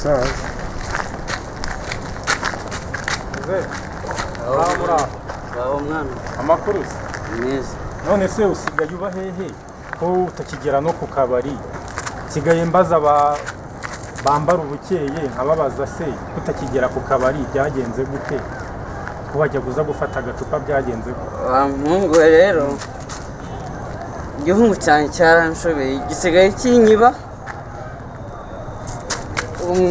sawa. Aho mwana. Amakuru Neza. none se usigaye uba hehe ko utakigera no ku kabari? Sigaye mbaza bambara ubukeye nkababaza se kutakigera ku kabari byagenze gute? Ko wajya guza gufata agacupa byagenze gute? Mungu rero. Igihungu cyane cyaranshobeye gisigaye kinyiba.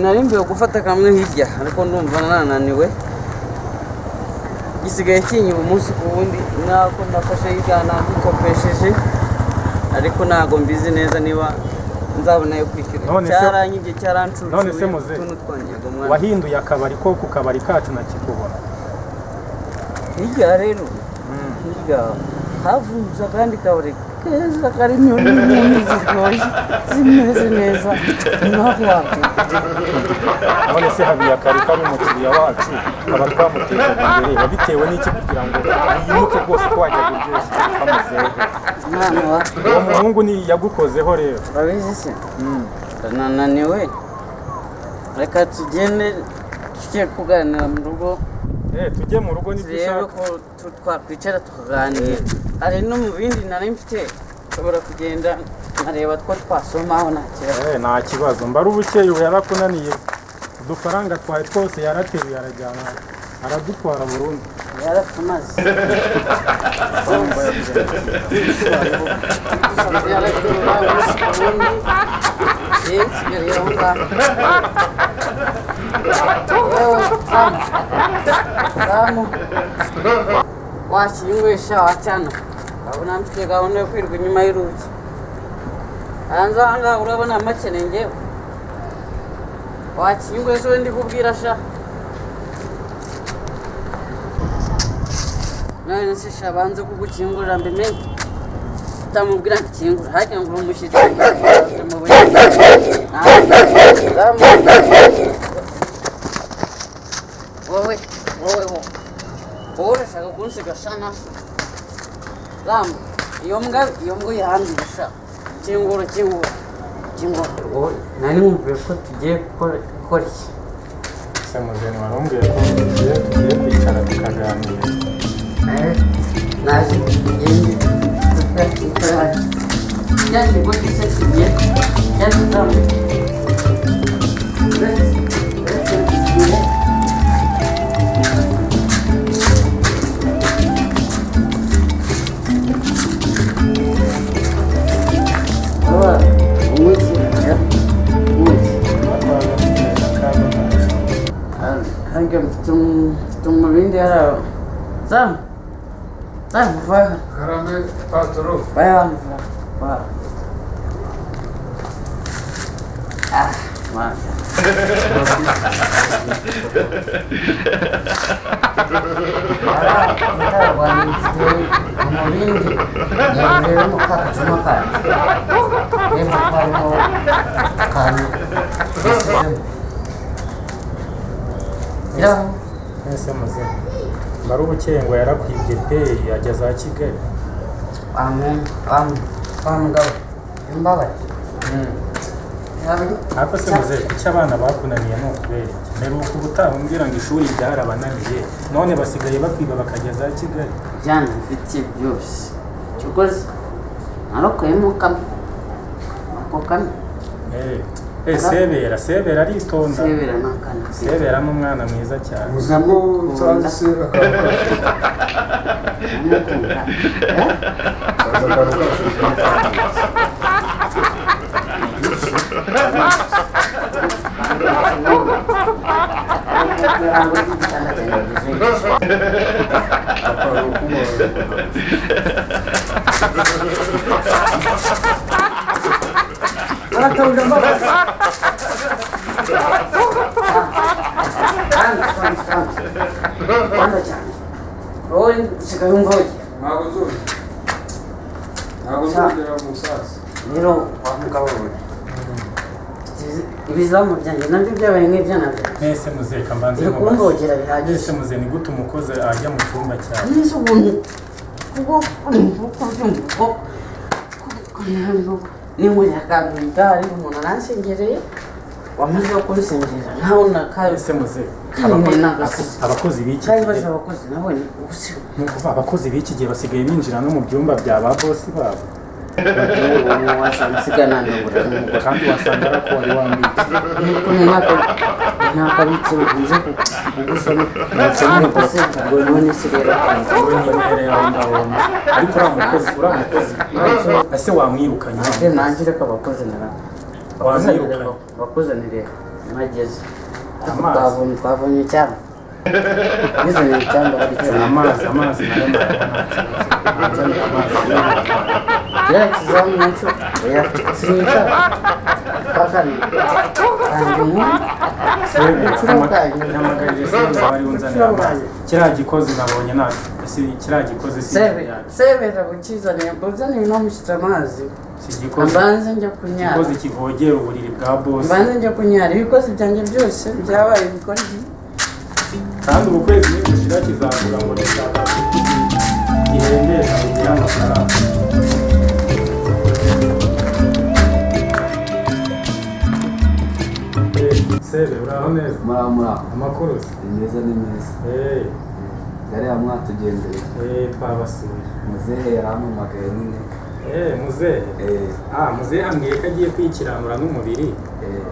Narimbiye gufata kamwe hirya ariko ndumva nananiwe. Gisigaye kinyiba umunsi ku wundi nako ndafashe hirya nakopesheje ariko nago mbizi neza niba nzabona yo kwishyura. Cyaranyibye cyarancucuye. None se muze wahinduye akabari ko ku kabari kacu nakikubona. Hirya rero hirya havuza kandi kabari keza karimo ziryoshye zimeze neza ntabwo none se habiya kari umukiriya wacu aba twamuteza imbere babitewe n'iki kugira ngo yimuke rwose ko wajya kuryoshya kamuzehe mwana wa uwo muhungu ni yagukozeho rero babizi se nananiwe reka tugende tujye kuganira mu rugo tujye mu rugo n'ibyo ushaka ko twakwicara tukaganira ari no mu bindi nari mfite ushobora kugenda nkareba two twasomaho nta kibazo mbara ubukeye ubu yarakunaniye udufaranga twawe twose yarateruye arajyana aradutwara burundu yaratumaze washyingurisha wacana urabona mfite gahunda yo kwirirwa inyuma y'urugi hanze aha ngaha urabona amakene ngewe wacyingurisha we ndi kubwira sha none se sha banze kugukingurira mbimenye utamubwira nkikingura hajya ngo uri umushyitsi mu wowe urashaka kunsiga shana Ramu iyo mbwa yahanduye sha kingura nari mwumviye ko tugiye gukora iki se muzeni warumbwiye ko tugiye kwicara tukaganira naje tugende tukakikora yaje ngo gise tugiye yaje Ramu Tunggu bindi ada. Sam apa? Karame patro. Bayar. Mana? Kita wanita mau bindi. Yang dia mau cuma kan. Dia mau kan. Ya. Ese muze mbara ubukeye ngo yarakwibye pe yajya za Kigali ngabo imbabaye ariko se muze kuki abana bakunaniye no kubera mperuka ubutaha umbwira ngo ishuri ryarabananiye none basigaye bakwiba bakajya za Kigali jana mfite byose cyukoze narokuyemo kamwe ako kamwe Sebera aritonda. Sebera nakana. Sebera n'umwana mwiza cyane. Muzamo nsanzisera ibizamu byanjye nabyo byabaye nk'ibyana byanjye. Nese muzeka mbanze mu kumbogera bihagije. Nese muze ni gute umukozi ajya mu cyumba cyawe. Nese ubuntu ni muri akabita ari umuntu aransengereye wamaze kunsengera nawe nakaye ese muze abakozi b'iki gihe baje abakozi nawe ubusi abakozi b'iki gihe basigaye binjira no mu byumba bya ba boss babo wasansigana ndongora kandi wasanga ari ko wari wambitse nakabitse bivuze kugusoma nacyo pasi ngo none sigera ariko uramukozi ese wamwirukanye nanjye ko abakozi nara bakuzanire mageze twavunye cyane bizanye cyangwa ari amazi kiriya kizamu nacyo sinica kakani kiriya gikozi nabonye kiriya gikozi sebera gukizanira buzaniye no mushyitsa amazi mbanze njya kunyara igikozi kivogera uburiri bwa boss mbanze njya kunyara ibikozi byanjye byose byabaye bikorye kandi ubu kwezi nigushira kizagura ngo nishaka gihembera kugira amafaranga sebe uraho neza mura amakuru ni meza yari amwatugendeye twabasuye muzehe yarampamagaye nyine muzehe muzehe ambwiye ko agiye kwikiranura n'umubiri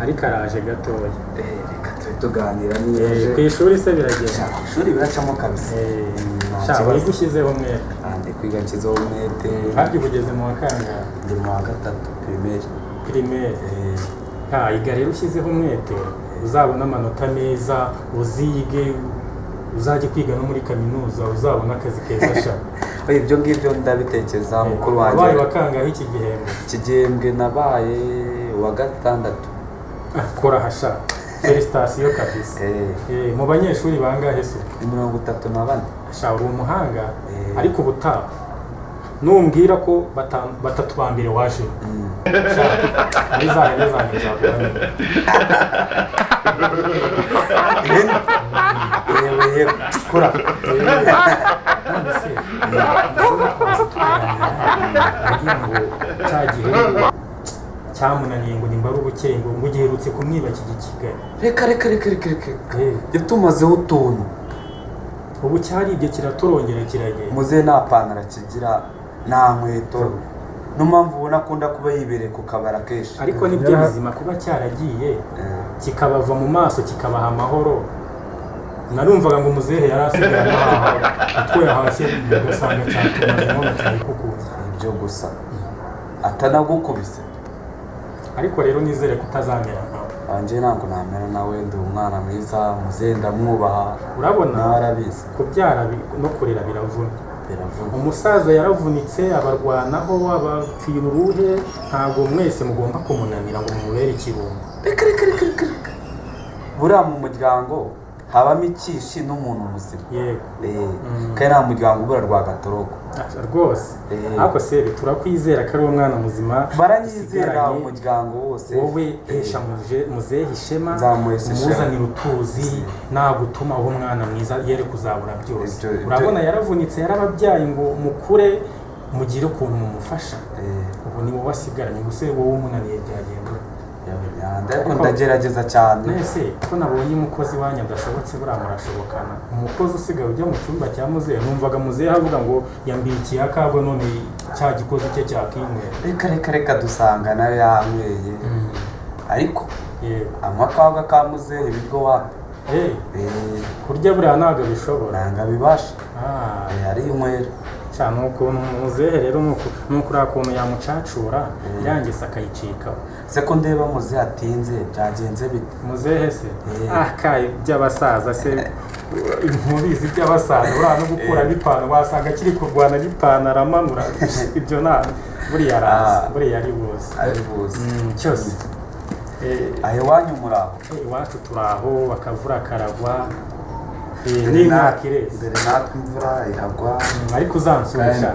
ariko araje gatoya reka tube tuganira niyeje ku ishuri se biragenda ku ishuri biracamo kabisa wiga ushyizeho umwete ndi kwiga nshyizeho umwete harya ugeze mu wa kangahe ndi mu wa gatatu primaire iga rero ushyizeho umwete uzabona amanota meza uzige uzajye kwiga no muri kaminuza uzabona akazi keza shaka ibyo ngibyo ndabitekereza mukuru wanjye wabaye wakangaho iki gihembwe nabaye wa gatandatu kora hasha felicitation kabisa mu banyeshuri bangahe se 34 sha uri umuhanga ariko ubutaha numbwira ko batatu ba mbere waje muri za hene zanjye nzakubona yewe kora cyamunaniye ngo nimba ari ubukeye ngo ugiherutse kumwiba Kigali reka yatumazeho utuntu ubu cyaribye kiraturongera kiragenda muze nta pantaro kigira nta nkweto no mpamvu ubona akunda kuba yibereye ku kabara kenshi ariko nibyo bizima kuba cyaragiye kikabava mu maso kikabaha amahoro narumvaga ngo muzehe yari asigaye ahaha utwo yahashye ugasanga cyatumazeho cyayikukunze ibyo gusa atanagukubise ariko rero nizere kutazamera nkawe anje ntabwo namera nawe ndi umwana mwiza muzehe ndamwubaha urabona arabizi kubyara no kurera biravuna umusaza yaravunitse abarwanaho abapfira uruhe ntabwo mwese mugomba kumunanira ngo mumubere ikirungo buriya mu muryango habamo ikishi n'umuntu muzima yego kandi nta muryango ubura rwa gatorogo rwose ariko se turakwizera ko ari umwana muzima baranyizera umuryango wose wowe hesha muzehe ishema umuzanira utuzi nagutuma uwo mwana mwiza yere kuzabura byose urabona yaravunitse yarababyaye ngo mukure mugire ukuntu mumufasha ubu ni wowe asigaranye gusa wowe umunaniye byagenda ariko ndagerageza cyane nese ko nabonye umukozi wanyu adashobotse buriya murashobokana umukozi usigaye ujya mu cyumba cya muzehe numvaga muzehe avuga ngo yambikiye akabwa none cya gikozi cye cyakinywera reka dusanga nayo yanyweye ariko anywa akabwa ka muzehe ibiryo wapi kurya buriya ntabwo bishobora ntabwo abibasha ariyinywera cyane ukuntu muzehe rero nuko uriya kuntu yamucacura yangise akayicikaho se ko ndeba muzehe atinze byagenze bite muzehe se kaye by'abasaza se ntubizi by'abasaza uriya no gukura n'ipantaro wasanga kiri kurwana n'ipantaro amanura ibyo buriya arazi buriya ari buzi cyose aho iwanyu muraho iwacu turaho akavura karagwa n'imyaka ireze mbere natwe imvura iragwa ariko uzansurisha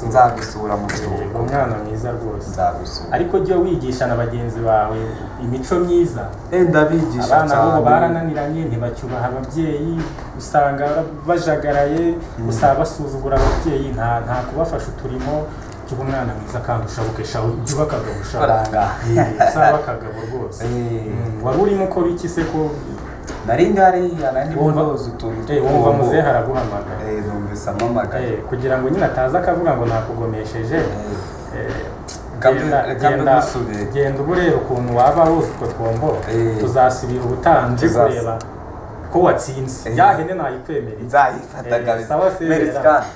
nzagusura mu gihugu umwana mwiza rwose nzagusura ariko jya wigisha na bagenzi bawe imico myiza ndabigisha abana bo barananiranye ntibacyubaha ababyeyi usanga bajagaraye usanga basuzugura ababyeyi nta kubafasha uturimo kiba umwana mwiza kandi ushabukesha uba akagabo faranga usaba akagabo rwose wari urimo ukora iki se ko narindi hariya nandi mboza utuntu wumva muzehe araguhamagara numvise amamagara kugira ngo nyine ataza akavuga ngo nakugomesheje genda uba ureba ukuntu waba wuzi utwo twombo tuzasubira ubutanje kureba ko watsinze ya hene nayikwemereye nzayifata kabisa sawa se merci kandi